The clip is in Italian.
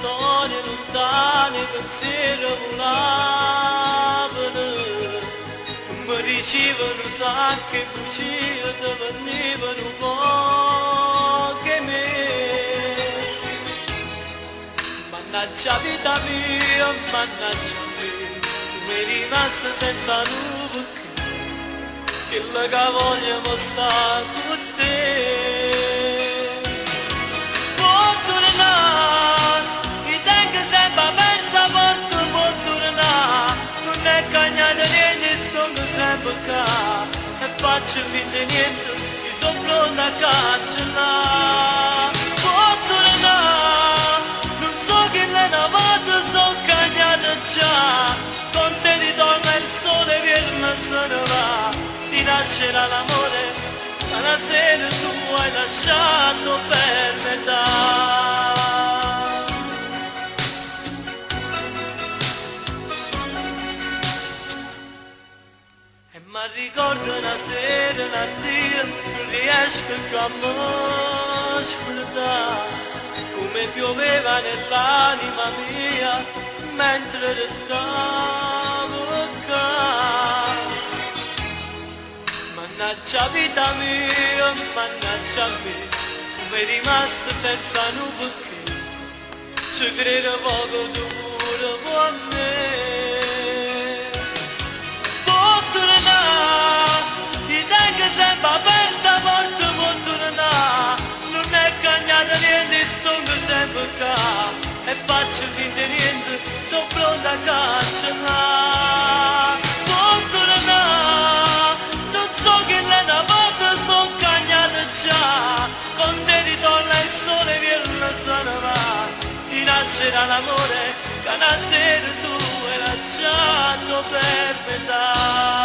storie lontane, pensieri volavano. Tu mi dicevano sai che bugie ti venivano poche me. Mannaggia vita mia, mannaggia me, tu mi rimasta senza nuove che la che voglio sta con te. Può tornare, ti tengo sempre aperta, può tornare, non è cagnato niente, sto sempre qua, e faccio finta niente, mi sono pronta a cancellare. Può tornare, non so che l'è volta, sono cagnato già, con te ritorna il sole, vierma se ne va. Rinascerà l'amore, ma la sera tu hai lasciato per metà. E mi ricordo una sera, un addio, non riesco più a me scordare, come pioveva nell'anima mia, mentre restavo qua. Mannaggia vita mia, mannaggia me, come rimasto senza nuvola, ci credo poco tu pure con me. Può tornare, ti tengo sempre aperta, porta può tornare, non è cagnato niente, sto sempre qua, e faccio finta niente, sono pronta a cancellare. Può tornare, non so che l'è volta, sono cagnato già, con te ritorna il sole, vierna se ne va, rinascerà l'amore, che una sera tu hai lasciato per metà.